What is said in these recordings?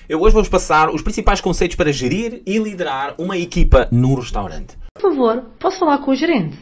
Eu hoje vou-vos passar os principais conceitos para gerir e liderar uma equipa num restaurante. Por favor, posso falar com o gerente?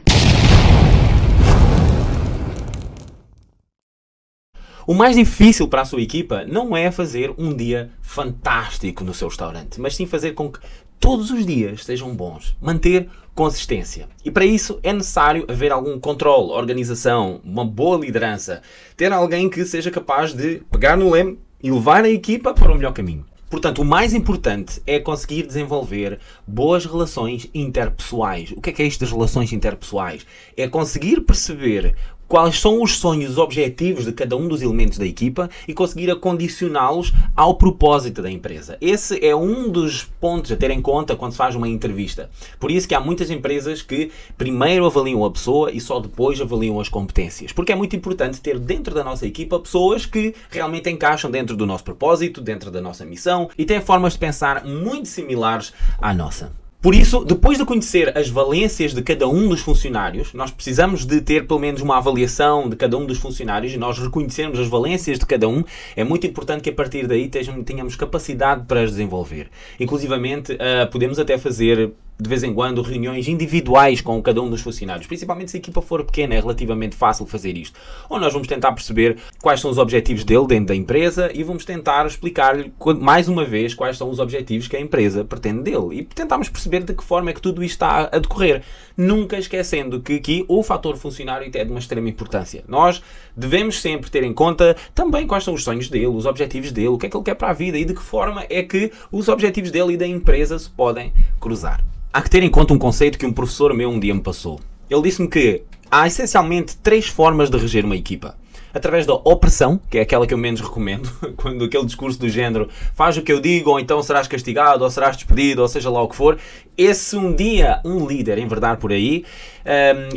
O mais difícil para a sua equipa não é fazer um dia fantástico no seu restaurante, mas sim fazer com que todos os dias sejam bons, manter consistência. E para isso é necessário haver algum controle, organização, uma boa liderança, ter alguém que seja capaz de pegar no leme e levar a equipa para o melhor caminho. Portanto, o mais importante é conseguir desenvolver boas relações interpessoais. O que é isto das relações interpessoais? É conseguir perceber quais são os sonhos, os objetivos de cada um dos elementos da equipa e conseguir acondicioná-los ao propósito da empresa. Esse é um dos pontos a ter em conta quando se faz uma entrevista. Por isso que há muitas empresas que primeiro avaliam a pessoa e só depois avaliam as competências. Porque é muito importante ter dentro da nossa equipa pessoas que realmente encaixam dentro do nosso propósito, dentro da nossa missão e têm formas de pensar muito similares à nossa. Por isso, depois de conhecer as valências de cada um dos funcionários, nós precisamos de ter pelo menos uma avaliação de cada um dos funcionários e nós reconhecermos as valências de cada um. É muito importante que a partir daí tenhamos capacidade para as desenvolver. Inclusivamente, podemos até fazer de vez em quando reuniões individuais com cada um dos funcionários, principalmente se a equipa for pequena, é relativamente fácil fazer isto. Ou nós vamos tentar perceber quais são os objetivos dele dentro da empresa e vamos tentar explicar-lhe mais uma vez quais são os objetivos que a empresa pretende dele e tentarmos perceber de que forma é que tudo isto está a decorrer, nunca esquecendo que aqui o fator funcionário é de uma extrema importância. Nós devemos sempre ter em conta também quais são os sonhos dele, os objetivos dele, o que é que ele quer para a vida e de que forma é que os objetivos dele e da empresa se podem cruzar. Há que ter em conta um conceito que um professor meu um dia me passou. Ele disse-me que há essencialmente 3 formas de reger uma equipa. Através da opressão, que é aquela que eu menos recomendo, quando aquele discurso do género faz o que eu digo, ou então serás castigado, ou serás despedido, ou seja lá o que for. Esse um dia, um líder, em verdade por aí,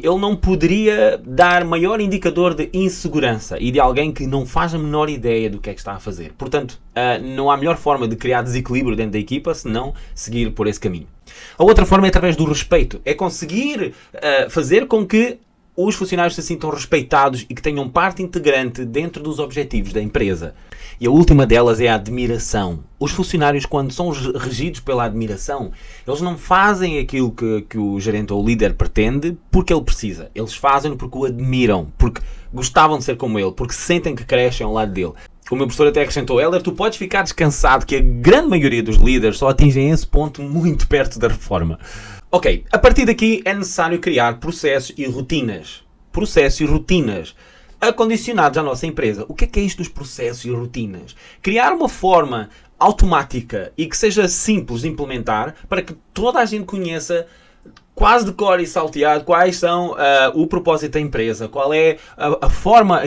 ele não poderia dar maior indicador de insegurança e de alguém que não faz a menor ideia do que é que está a fazer. Portanto, não há melhor forma de criar desequilíbrio dentro da equipa senão seguir por esse caminho. A outra forma é através do respeito. É conseguir fazer com que os funcionários se sintam respeitados e que tenham parte integrante dentro dos objetivos da empresa. E a última delas é a admiração. Os funcionários, quando são regidos pela admiração, eles não fazem aquilo que o gerente ou o líder pretende porque ele precisa. Eles fazem-no porque o admiram, porque gostavam de ser como ele, porque sentem que crescem ao lado dele. O meu professor até acrescentou: Heller, tu podes ficar descansado que a grande maioria dos líderes só atingem esse ponto muito perto da reforma. Ok, a partir daqui é necessário criar processos e rotinas. Processos e rotinas acondicionados à nossa empresa. O que é isto dos processos e rotinas? Criar uma forma automática e que seja simples de implementar para que toda a gente conheça quase de cor e salteado quais são o propósito da empresa, qual é a forma,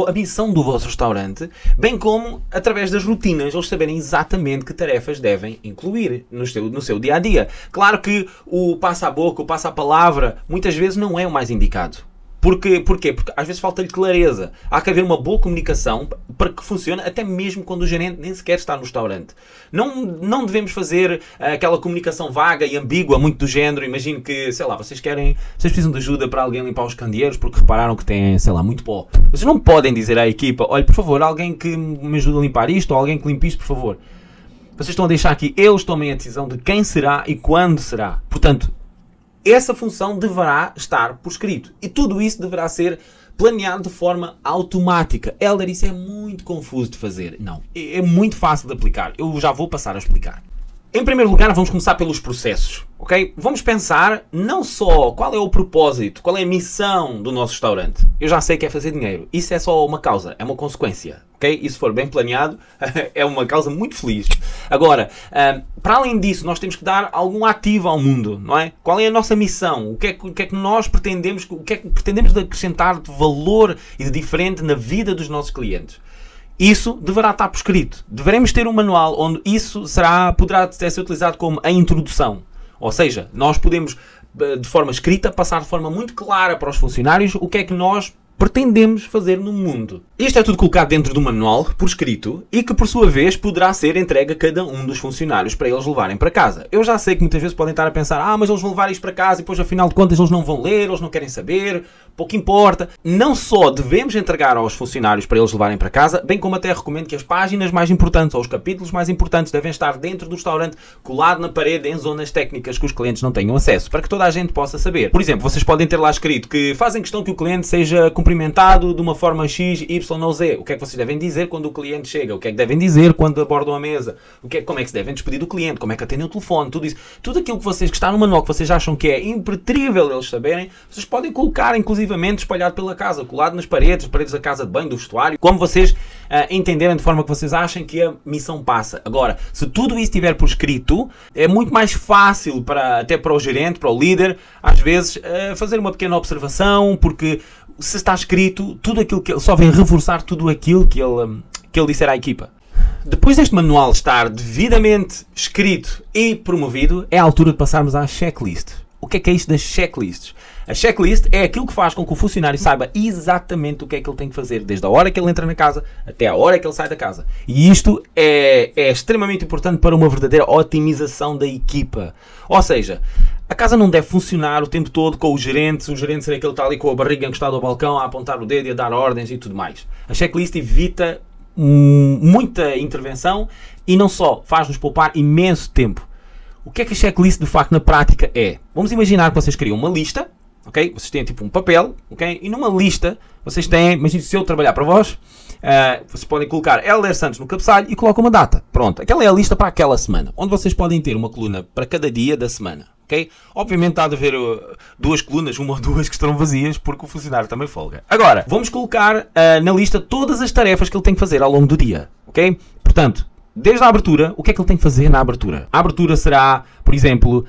a missão do vosso restaurante, bem como através das rotinas eles saberem exatamente que tarefas devem incluir no seu dia a dia. Claro que o passa a boca, o passa a palavra, muitas vezes não é o mais indicado. Porquê? Porque às vezes falta-lhe clareza. Há que haver uma boa comunicação para que funcione até mesmo quando o gerente nem sequer está no restaurante. Não devemos fazer aquela comunicação vaga e ambígua, muito do género. Imagino que, sei lá, vocês precisam de ajuda para alguém limpar os candeeiros porque repararam que tem, sei lá, muito pó. Vocês não podem dizer à equipa: olha, por favor, alguém que me ajude a limpar isto ou alguém que limpe isto, por favor. Vocês estão a deixar aqui, eles tomem a decisão de quem será e quando será. Portanto, essa função deverá estar por escrito. E tudo isso deverá ser planeado de forma automática. Heller, isso é muito confuso de fazer. Não, é muito fácil de aplicar. Eu já vou passar a explicar. Em primeiro lugar, vamos começar pelos processos, ok? Vamos pensar não só qual é o propósito, qual é a missão do nosso restaurante. Eu já sei que é fazer dinheiro. Isso é só uma causa, é uma consequência, ok? E se for bem planeado, é uma causa muito feliz. Agora, para além disso, nós temos que dar algum ativo ao mundo, não é? Qual é a nossa missão? O que é que nós pretendemos, o que é que pretendemos de acrescentar de valor e de diferente na vida dos nossos clientes? Isso deverá estar por escrito. Deveremos ter um manual onde isso poderá ser utilizado como a introdução. Ou seja, nós podemos, de forma escrita, passar de forma muito clara para os funcionários o que é que nós pretendemos fazer no mundo. Isto é tudo colocado dentro do manual, por escrito, e que por sua vez poderá ser entregue a cada um dos funcionários para eles levarem para casa. Eu já sei que muitas vezes podem estar a pensar, mas eles vão levar isto para casa e depois afinal de contas eles não vão ler, eles não querem saber, pouco importa. Não só devemos entregar aos funcionários para eles levarem para casa, bem como até recomendo que as páginas mais importantes ou os capítulos mais importantes devem estar dentro do restaurante, colado na parede em zonas técnicas que os clientes não tenham acesso, para que toda a gente possa saber. Por exemplo, vocês podem ter lá escrito que fazem questão que o cliente seja cumprimentado de uma forma X, Y ou Z. O que é que vocês devem dizer quando o cliente chega? O que é que devem dizer quando abordam a mesa? Como é que se devem despedir do cliente? Como é que atendem o telefone? Tudo isso. Tudo aquilo que está no manual, que vocês acham que é impertrível eles saberem, vocês podem colocar inclusivamente espalhado pela casa, colado nas paredes da casa de banho, do vestuário, como vocês entenderem, de forma que vocês achem que a missão passa. Agora, se tudo isso estiver por escrito, é muito mais fácil até para o gerente, para o líder, às vezes, fazer uma pequena observação, porque se está escrito, tudo aquilo que ele só vem reforçar tudo aquilo que ele disser à equipa. Depois deste manual estar devidamente escrito e promovido, é a altura de passarmos à checklist. O que é isto das checklists? A checklist é aquilo que faz com que o funcionário saiba exatamente o que é que ele tem que fazer, desde a hora que ele entra na casa até a hora que ele sai da casa. E isto é extremamente importante para uma verdadeira otimização da equipa. Ou seja, a casa não deve funcionar o tempo todo com o gerente ser aquele que está ali com a barriga encostada ao balcão a apontar o dedo e a dar ordens e tudo mais. A checklist evita muita intervenção e não só, faz-nos poupar imenso tempo. O que é que a checklist de facto na prática é? Vamos imaginar que vocês criam uma lista, ok? Vocês têm tipo um papel, ok? E numa lista vocês têm, imagina se eu trabalhar para vós, vocês podem colocar Hélder Santos no cabeçalho e colocam uma data. Pronto, aquela é a lista para aquela semana, onde vocês podem ter uma coluna para cada dia da semana, ok? Obviamente há de haver duas colunas, uma ou duas que estarão vazias, porque o funcionário também folga. Agora, vamos colocar na lista todas as tarefas que ele tem que fazer ao longo do dia, ok? Portanto, desde a abertura, o que é que ele tem que fazer na abertura? A abertura será, por exemplo,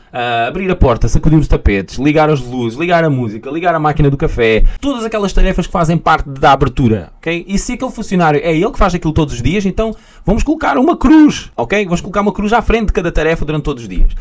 abrir a porta, sacudir os tapetes, ligar as luzes, ligar a música, ligar a máquina do café, todas aquelas tarefas que fazem parte da abertura, ok? E se aquele funcionário é ele que faz aquilo todos os dias, então vamos colocar uma cruz, ok? Vamos colocar uma cruz à frente de cada tarefa durante todos os dias.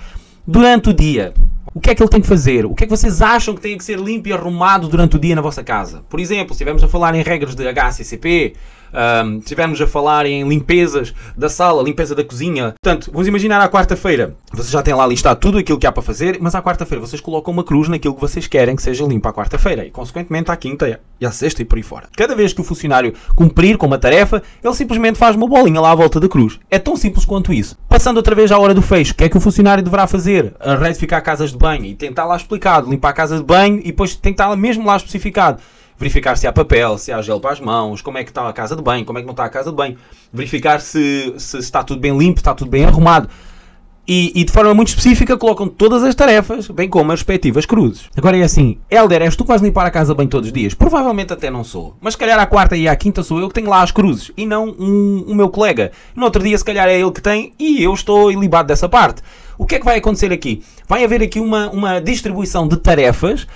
Durante o dia, o que é que ele tem que fazer? O que é que vocês acham que tem que ser limpo e arrumado durante o dia na vossa casa? Por exemplo, se estivermos a falar em regras de HACCP, se estivermos a falar em limpezas da sala, limpeza da cozinha. Portanto, vamos imaginar à quarta-feira, vocês já têm lá listado tudo aquilo que há para fazer, mas à quarta-feira vocês colocam uma cruz naquilo que vocês querem que seja limpo à quarta-feira e, consequentemente, à quinta e à sexta e por aí fora. Cada vez que o funcionário cumprir com uma tarefa, ele simplesmente faz uma bolinha lá à volta da cruz. É tão simples quanto isso. Passando outra vez à hora do fecho, o que é que o funcionário deverá fazer? Retificar casas de banho e tem que estar lá explicado, limpar a casa de banho e depois tem que estar mesmo lá especificado. Verificar se há papel, se há gel para as mãos, como é que está a casa de banho, como é que não está a casa de banho. Verificar se está tudo bem limpo, está tudo bem arrumado. E de forma muito específica colocam todas as tarefas, bem como as respectivas cruzes. Agora é assim, Hélder, és tu que vais limpar a casa de banho todos os dias? Provavelmente até não sou. Mas se calhar à quarta e à quinta sou eu que tenho lá as cruzes e não o meu colega. No outro dia se calhar é ele que tem e eu estou ilibado dessa parte. O que é que vai acontecer aqui? Vai haver aqui uma distribuição de tarefas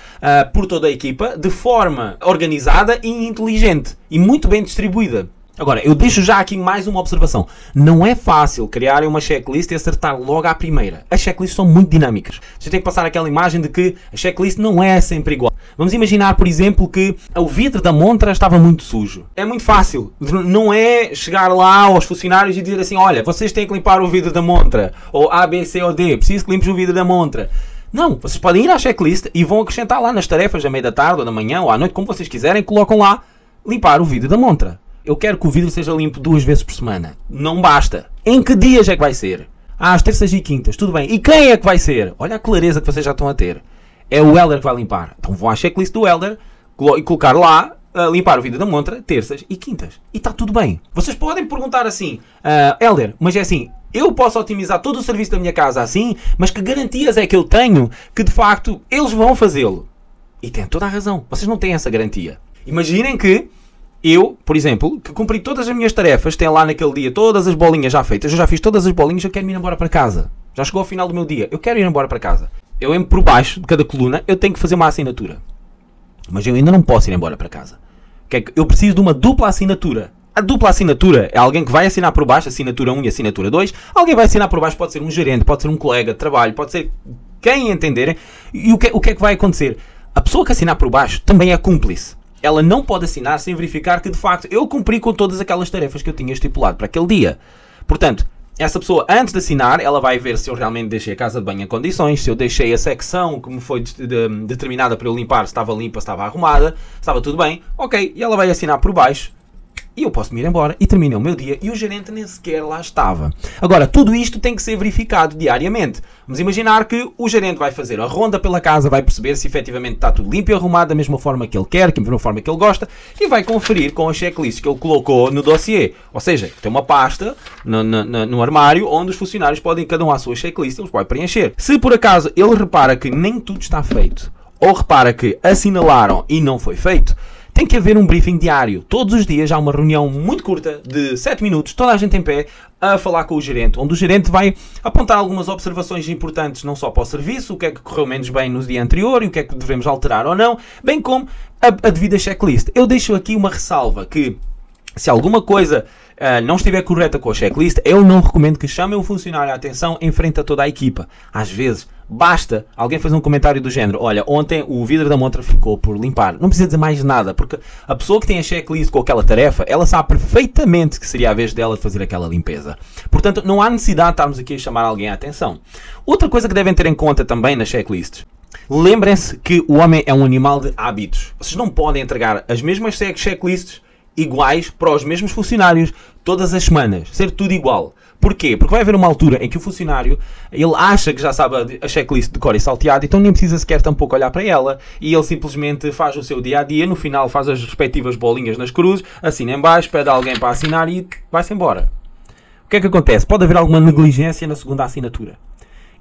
por toda a equipa de forma organizada e inteligente e muito bem distribuída. Agora, eu deixo já aqui mais uma observação. Não é fácil criar uma checklist e acertar logo à primeira. As checklists são muito dinâmicas. Você tem que passar aquela imagem de que a checklist não é sempre igual. Vamos imaginar, por exemplo, que o vidro da montra estava muito sujo. É muito fácil. Não é chegar lá aos funcionários e dizer assim, olha, vocês têm que limpar o vidro da montra. Ou A, B, C ou D. Preciso que limpes o vidro da montra. Não, vocês podem ir à checklist e vão acrescentar lá nas tarefas à meia da tarde ou da manhã ou à noite, como vocês quiserem, colocam lá limpar o vidro da montra. Eu quero que o vidro seja limpo 2 vezes por semana. Não basta. Em que dias é que vai ser? Às terças e quintas. Tudo bem. E quem é que vai ser? Olha a clareza que vocês já estão a ter. É o Hélder que vai limpar. Então vão à checklist do Hélder e colocar lá limpar o vidro da montra terças e quintas. E está tudo bem. Vocês podem perguntar assim, Hélder, mas é assim, eu posso otimizar todo o serviço da minha casa assim, mas que garantias é que eu tenho que de facto eles vão fazê-lo? E tem toda a razão. Vocês não têm essa garantia. Imaginem que eu, por exemplo, que cumpri todas as minhas tarefas, tenho lá naquele dia todas as bolinhas já feitas, eu já fiz todas as bolinhas, eu quero ir embora para casa. Já chegou ao final do meu dia, eu quero ir embora para casa. Eu, por baixo de cada coluna, eu tenho que fazer uma assinatura. Mas eu ainda não posso ir embora para casa. Eu preciso de uma dupla assinatura. A dupla assinatura é alguém que vai assinar por baixo, assinatura 1 e assinatura 2. Alguém vai assinar por baixo, pode ser um gerente, pode ser um colega de trabalho, pode ser quem entenderem. E o que é que vai acontecer? A pessoa que assinar por baixo também é cúmplice. ela não pode assinar sem verificar que de facto eu cumpri com todas aquelas tarefas que eu tinha estipulado para aquele dia. Portanto, essa pessoa, antes de assinar, ela vai ver se eu realmente deixei a casa de banho em condições, se eu deixei a secção que me foi determinada para eu limpar, se estava limpa, se estava arrumada, se estava tudo bem, ok, e ela vai assinar por baixo. E eu posso me ir embora e termina o meu dia e o gerente nem sequer lá estava. Agora, tudo isto tem que ser verificado diariamente. Vamos imaginar que o gerente vai fazer a ronda pela casa, vai perceber se efetivamente está tudo limpo e arrumado da mesma forma que ele quer, da mesma forma que ele gosta, e vai conferir com a checklist que ele colocou no dossiê. Ou seja, tem uma pasta no armário onde os funcionários podem, cada um à sua checklist, eles podem preencher. Se por acaso ele repara que nem tudo está feito, ou repara que assinalaram e não foi feito, tem que haver um briefing diário. Todos os dias há uma reunião muito curta, de 7 minutos, toda a gente em pé, a falar com o gerente, onde o gerente vai apontar algumas observações importantes, não só para o serviço, o que é que correu menos bem no dia anterior e o que é que devemos alterar ou não, bem como a devida checklist. Eu deixo aqui uma ressalva que, se alguma coisa não estiver correta com a checklist, eu não recomendo que chamem o funcionário à atenção em frente a toda a equipa. Às vezes, basta alguém fazer um comentário do género: olha, ontem o vidro da montra ficou por limpar. Não precisa dizer mais nada, porque a pessoa que tem a checklist com aquela tarefa, ela sabe perfeitamente que seria a vez dela de fazer aquela limpeza. Portanto, não há necessidade de estarmos aqui a chamar alguém à atenção. Outra coisa que devem ter em conta também nas checklists: lembrem-se que o homem é um animal de hábitos. Vocês não podem entregar as mesmas checklists iguais para os mesmos funcionários todas as semanas, ser tudo igual. Porquê? Porque vai haver uma altura em que o funcionário, ele acha que já sabe a checklist de cor e salteado, então nem precisa sequer tampouco olhar para ela, e ele simplesmente faz o seu dia-a-dia, no final faz as respectivas bolinhas nas cruzes, assina em baixo, pede a alguém para assinar e vai-se embora. O que é que acontece? Pode haver alguma negligência na segunda assinatura.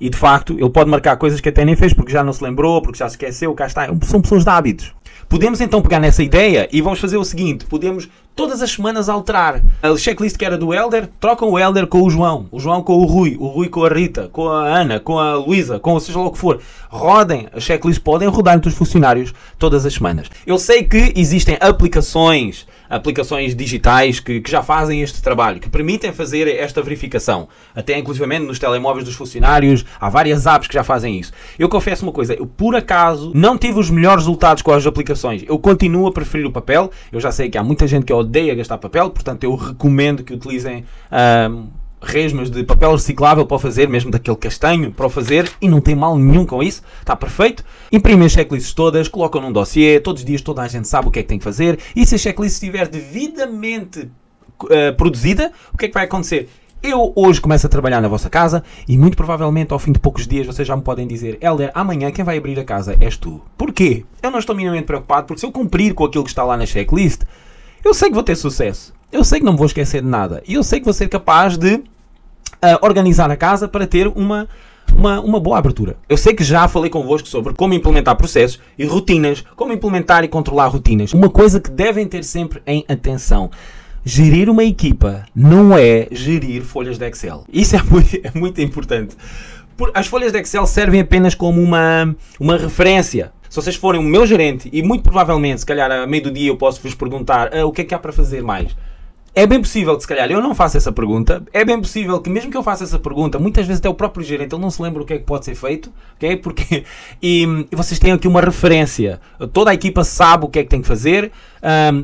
E de facto, ele pode marcar coisas que até nem fez porque já não se lembrou, porque já se esqueceu, cá está. São pessoas de hábitos. Podemos então pegar nessa ideia e vamos fazer o seguinte: podemos todas as semanas alterar. A checklist que era do Helder, trocam o Helder com o João com o Rui com a Rita, com a Ana, com a Luísa, com seja lá o que for. Rodem, a checklist podem rodar entre os funcionários todas as semanas. Eu sei que existem aplicações digitais que já fazem este trabalho, que permitem fazer esta verificação. Até inclusivamente nos telemóveis dos funcionários, há várias apps que já fazem isso. Eu confesso uma coisa: eu por acaso não tive os melhores resultados com as aplicações. Eu continuo a preferir o papel. Eu já sei que há muita gente que odeia gastar papel, portanto eu recomendo que utilizem resmas de papel reciclável para o fazer, mesmo daquele castanho, para o fazer, e não tem mal nenhum com isso, está perfeito. Imprimem as checklists todas, colocam num dossiê, todos os dias toda a gente sabe o que é que tem que fazer, e se a checklist estiver devidamente produzida, o que é que vai acontecer? Eu hoje começo a trabalhar na vossa casa e muito provavelmente ao fim de poucos dias vocês já me podem dizer: Helder, amanhã quem vai abrir a casa és tu. Porquê? Eu não estou minimamente preocupado, porque se eu cumprir com aquilo que está lá na checklist, eu sei que vou ter sucesso. Eu sei que não me vou esquecer de nada. E eu sei que vou ser capaz de organizar a casa para ter uma boa abertura. Eu sei que já falei convosco sobre como implementar processos e rotinas, como implementar e controlar rotinas. Uma coisa que devem ter sempre em atenção: gerir uma equipa não é gerir folhas de Excel. Isso é muito importante. As folhas de Excel servem apenas como uma referência. Se vocês forem o meu gerente, e muito provavelmente, se calhar a meio do dia eu posso vos perguntar o que é que há para fazer mais. É bem possível que se calhar eu não faça essa pergunta, é bem possível que mesmo que eu faça essa pergunta, muitas vezes até o próprio gerente ele não se lembra o que é que pode ser feito, ok? E vocês têm aqui uma referência, toda a equipa sabe o que é que tem que fazer,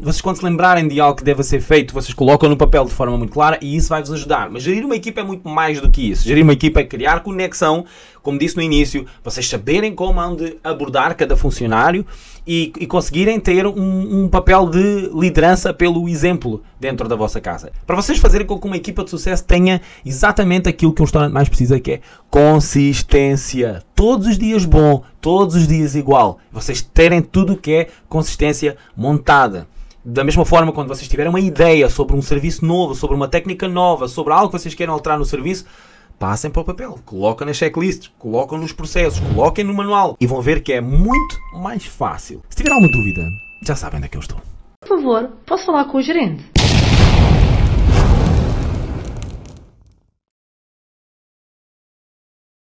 vocês quando se lembrarem de algo que deve ser feito, vocês colocam no papel de forma muito clara e isso vai-vos ajudar. Mas gerir uma equipa é muito mais do que isso. Gerir uma equipa é criar conexão, como disse no início, vocês saberem como hão de abordar cada funcionário e conseguirem ter um papel de liderança pelo exemplo dentro da vossa casa. Para vocês fazerem com que uma equipa de sucesso tenha exatamente aquilo que um restaurante mais precisa, que é consistência. Todos os dias bom, todos os dias igual. Vocês terem tudo o que é consistência montada. Da mesma forma, quando vocês tiverem uma ideia sobre um serviço novo, sobre uma técnica nova, sobre algo que vocês queiram alterar no serviço, passem para o papel, colocam nas checklists, colocam nos processos, coloquem no manual e vão ver que é muito mais fácil. Se tiver alguma dúvida, já sabem onde é que eu estou. Por favor, posso falar com o gerente?